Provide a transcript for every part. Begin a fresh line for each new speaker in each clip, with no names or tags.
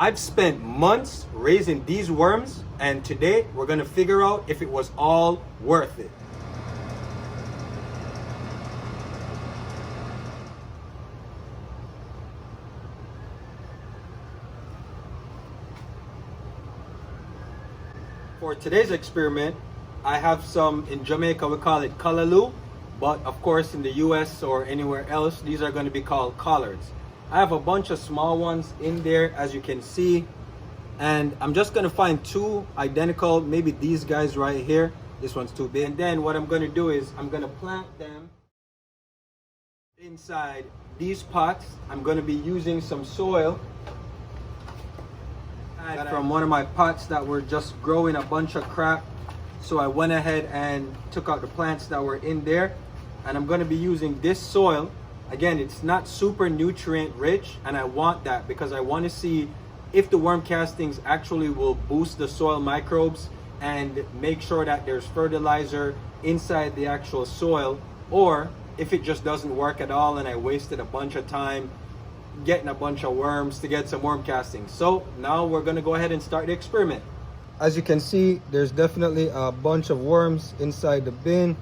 I've spent months raising these worms, and today we're gonna figure out if it was all worth it. For today's experiment, I have some, in Jamaica we call it callaloo, but of course in the US or anywhere else, these are gonna be called collards. I have a bunch of small ones in there, as you can see, and I'm just gonna find two identical, maybe these guys right here. This one's too big. And then what I'm gonna do is I'm gonna plant them inside these pots. I'm gonna be using some soil from one of my pots that were just growing a bunch of crap. So I went ahead and took out the plants that were in there, and I'm gonna be using this soil. Again, it's not super nutrient rich, and I want that because I want to see if the worm castings actually will boost the soil microbes and make sure that there's fertilizer inside the actual soil, or if it just doesn't work at all and I wasted a bunch of time getting a bunch of worms to get some worm castings. So now we're going to go ahead and start the experiment. As you can see, there's definitely a bunch of worms inside the bin.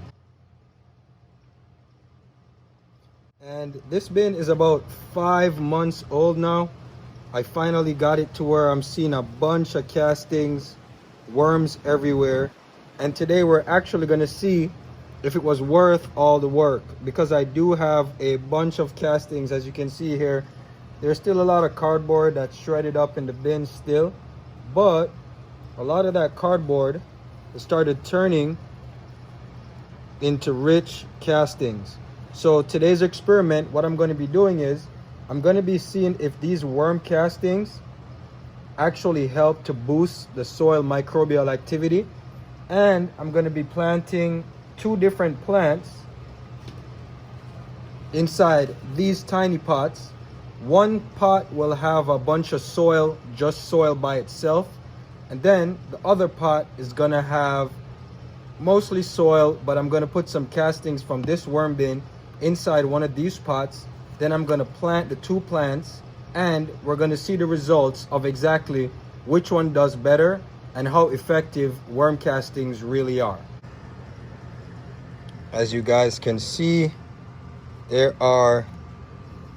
And this bin is about 5 months old now. I finally got it to where I'm seeing a bunch of castings, worms everywhere. And today we're actually going to see if it was worth all the work, because I do have a bunch of castings. As you can see here, there's still a lot of cardboard that's shredded up in the bin still, but a lot of that cardboard has started turning into rich castings. So today's experiment, what I'm going to be doing is I'm going to be seeing if these worm castings actually help to boost the soil microbial activity. And I'm going to be planting 2 different plants inside these tiny pots. One pot will have a bunch of soil, just soil by itself. And then the other pot is going to have mostly soil, but I'm going to put some castings from this worm bin inside one of these pots. Then I'm going to plant the 2 plants, and we're going to see the results of exactly which one does better and how effective worm castings really are. As you guys can see, there are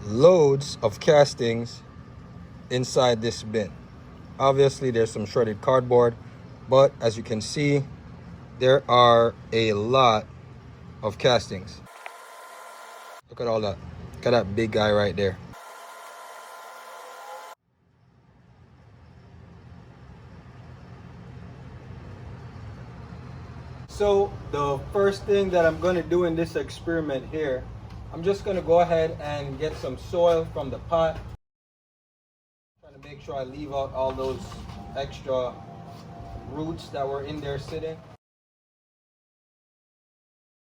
loads of castings inside this bin. Obviously there's some shredded cardboard, but as you can see, there are a lot of castings. Look at all that. Look at that big guy right there. So the first thing that I'm going to do in this experiment here, I'm just going to go ahead and get some soil from the pot. Trying to make sure I leave out all those extra roots that were in there sitting.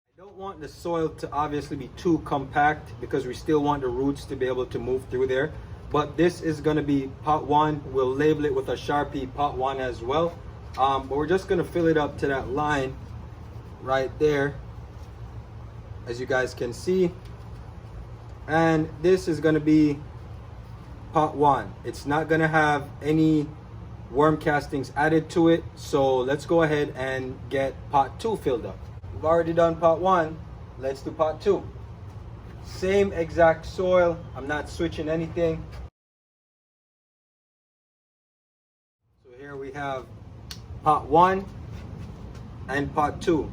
I don't want the soil to obviously be too compact because we still want the roots to be able to move through there. But this is going to be pot 1. We'll label it with a Sharpie, pot 1 as well. But we're just going to fill it up to that line right there, as you guys can see. And this is going to be pot 1. It's not going to have any worm castings added to it, so let's go ahead and get pot 2 filled up. We've already done pot 1, let's do pot 2. Same exact soil, I'm not switching anything. So here we have pot 1 and pot 2.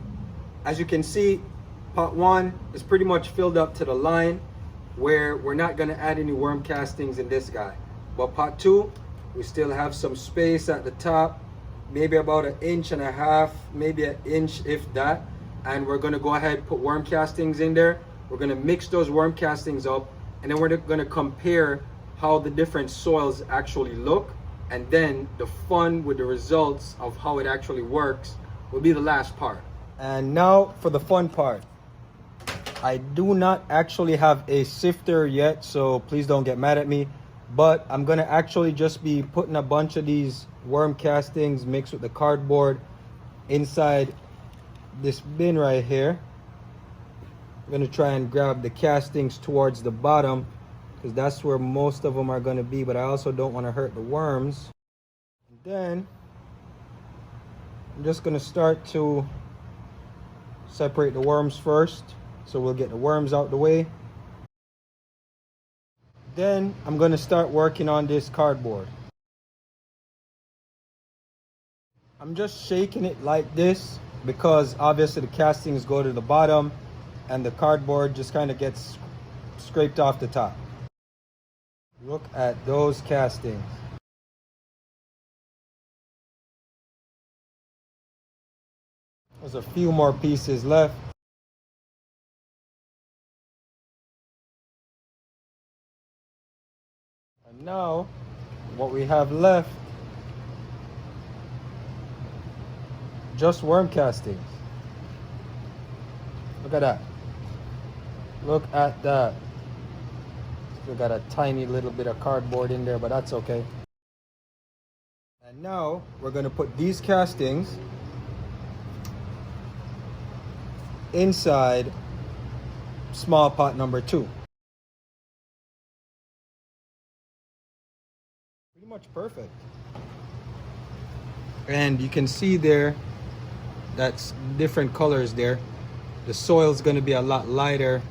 As you can see, pot 1 is pretty much filled up to the line where we're not going to add any worm castings in this guy. But pot 2, we still have some space at the top, maybe about 1.5 inches, maybe 1 inch if that. And we're going to go ahead and put worm castings in there. We're going to mix those worm castings up, and then we're going to compare how the different soils actually look. And then the fun with the results of how it actually works will be the last part. And now for the fun part. I do not actually have a sifter yet, so please don't get mad at me. But I'm going to actually just be putting a bunch of these worm castings mixed with the cardboard inside this bin right here. I'm going to try and grab the castings towards the bottom because that's where most of them are going to be, but I also don't want to hurt the worms. And then I'm just going to start to separate the worms first, so we'll get the worms out the way. Then I'm going to start working on this cardboard. I'm just shaking it like this because obviously the castings go to the bottom and the cardboard just kind of gets scraped off the top. Look at those castings. There's a few more pieces left. And now what we have left, just worm castings. Look at that. Look at that. Still got a tiny little bit of cardboard in there, but that's okay. And now we're going to put these castings inside small pot number 2. Pretty much perfect. And you can see there, that's different colors there. The soil's going to be a lot lighter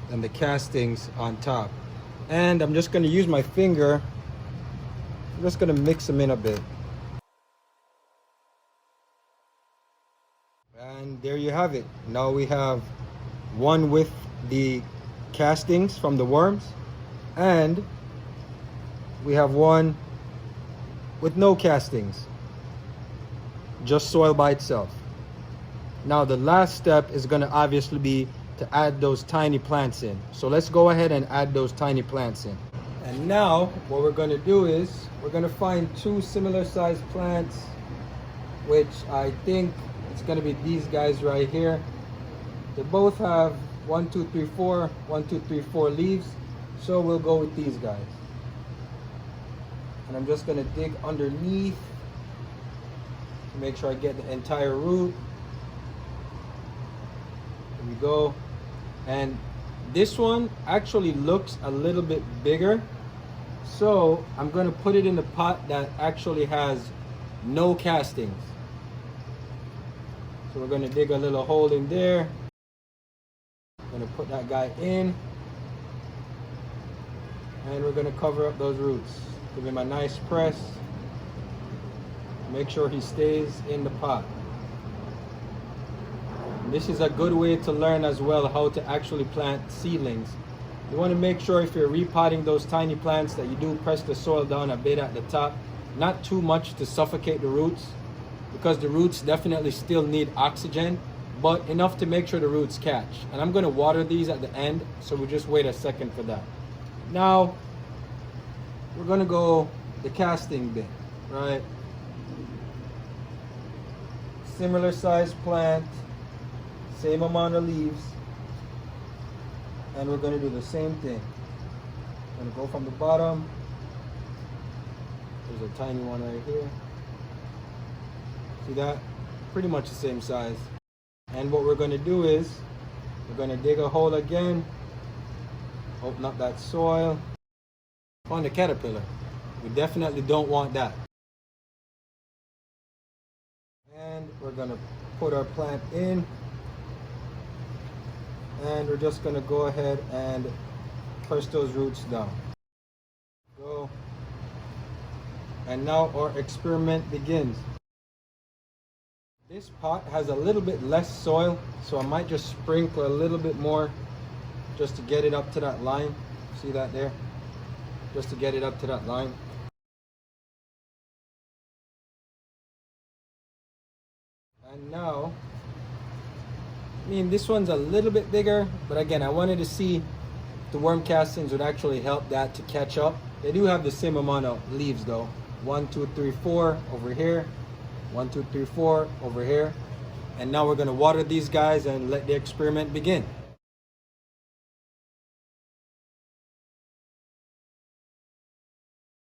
than the castings on top. And I'm just going to use my finger. I'm just going to mix them in a bit. And there you have it. Now we have one with the castings from the worms, and we have one with no castings, just soil by itself. Now the last step is going to obviously be to add those tiny plants in. So let's go ahead and add those tiny plants in. And now what we're going to do is we're going to find 2 similar sized plants, which I think it's going to be these guys right here. They both have 1, 2, 3, 4, 1, 2, 3, 4 leaves. So we'll go with these guys. And I'm just going to dig underneath to make sure I get the entire root. There we go. And this one actually looks a little bit bigger, so I'm going to put it in the pot that actually has no castings. So we're going to dig a little hole in there. I'm going to put that guy in, and we're going to cover up those roots. Give him a nice press. Make sure he stays in the pot. This is a good way to learn as well how to actually plant seedlings. You want to make sure if you're repotting those tiny plants that you do press the soil down a bit at the top. Not too much to suffocate the roots, because the roots definitely still need oxygen, but enough to make sure the roots catch. And I'm going to water these at the end, so we'll just wait a second for that. Now, we're going to go the casting bit, right? Similar size plant. Same amount of leaves, and we're going to do the same thing. I'm going to go from the bottom. There's a tiny one right here. See that? Pretty much the same size. And what we're going to do is we're going to dig a hole again, open up that soil. On the caterpillar, we definitely don't want that. And we're going to put our plant in. And we're just going to go ahead and press those roots down. Go. And now our experiment begins. This pot has a little bit less soil, so I might just sprinkle a little bit more just to get it up to that line. See that there? Just to get it up to that line. And now, I mean, this one's a little bit bigger, but again, I wanted to see if the worm castings would actually help that to catch up. They do have the same amount of leaves though. 1, 2, 3, 4 over here. 1, 2, 3, 4 over here. And now we're going to water these guys and let the experiment begin.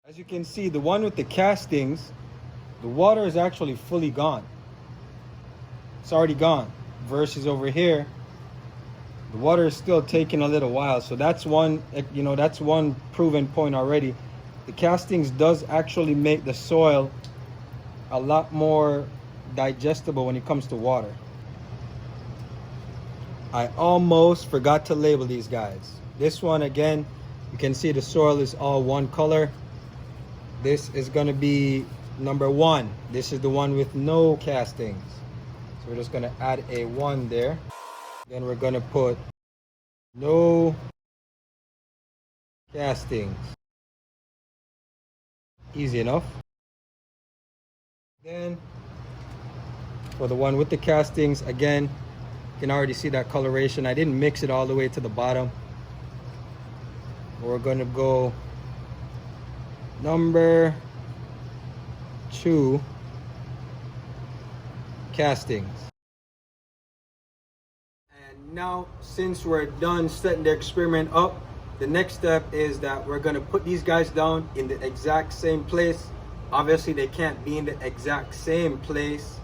As you can see, the one with the castings, the water is actually fully gone. It's already gone. Versus over here, The water is still taking a little while, so that's one, that's one proven point already. The castings does actually make the soil a lot more digestible when it comes to water. I almost forgot to label these guys. This one, again, you can see the soil is all one color. This is going to be number 1. This is the one with no castings. So we're just going to add a 1 there. Then we're going to put no castings. Easy enough. Then for the one with the castings, again, you can already see that coloration. I didn't mix it all the way to the bottom. We're going to go number 2 castings. And now, since we're done setting the experiment up, the next step is that we're going to put these guys down in the exact same place. Obviously they can't be in the exact same place,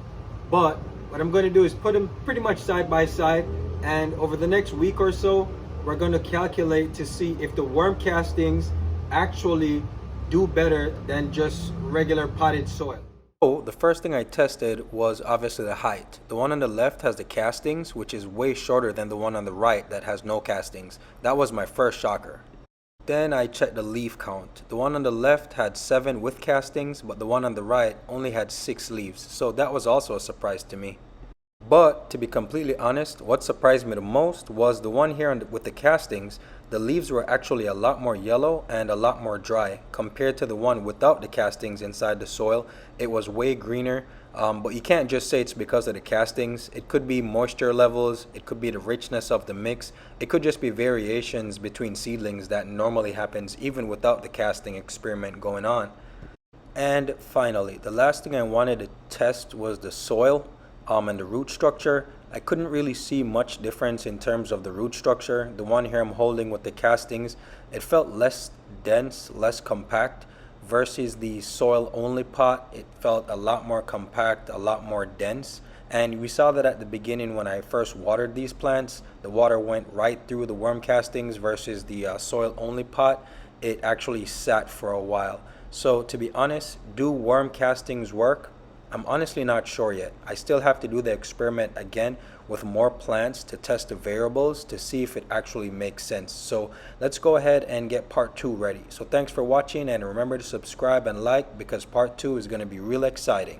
but what I'm going to do is put them pretty much side by side, and over the next week or so we're going to calculate to see if the worm castings actually do better than just regular potted soil. So the first thing I tested was obviously the height. The one on the left has the castings, which is way shorter than the one on the right that has no castings. That was my first shocker. Then I checked the leaf count. The one on the left had 7 with castings, but the one on the right only had 6 leaves. So that was also a surprise to me. But to be completely honest, what surprised me the most was the one here with the castings. The leaves were actually a lot more yellow and a lot more dry compared to the one without the castings inside the soil. It was way greener, but you can't just say it's because of the castings. It could be moisture levels, it could be the richness of the mix, it could just be variations between seedlings that normally happens even without the casting experiment going on. And finally, the last thing I wanted to test was the soil and the root structure. I couldn't really see much difference in terms of the root structure. The one here I'm holding with the castings, it felt less dense, less compact, versus the soil only pot. It felt a lot more compact, a lot more dense. And we saw that at the beginning when I first watered these plants. The water went right through the worm castings versus the soil only pot. It actually sat for a while. So to be honest, do worm castings work? I'm honestly not sure yet. I still have to do the experiment again with more plants to test the variables to see if it actually makes sense. So let's go ahead and get part 2 ready. So thanks for watching, and remember to subscribe and like, because part 2 is going to be real exciting.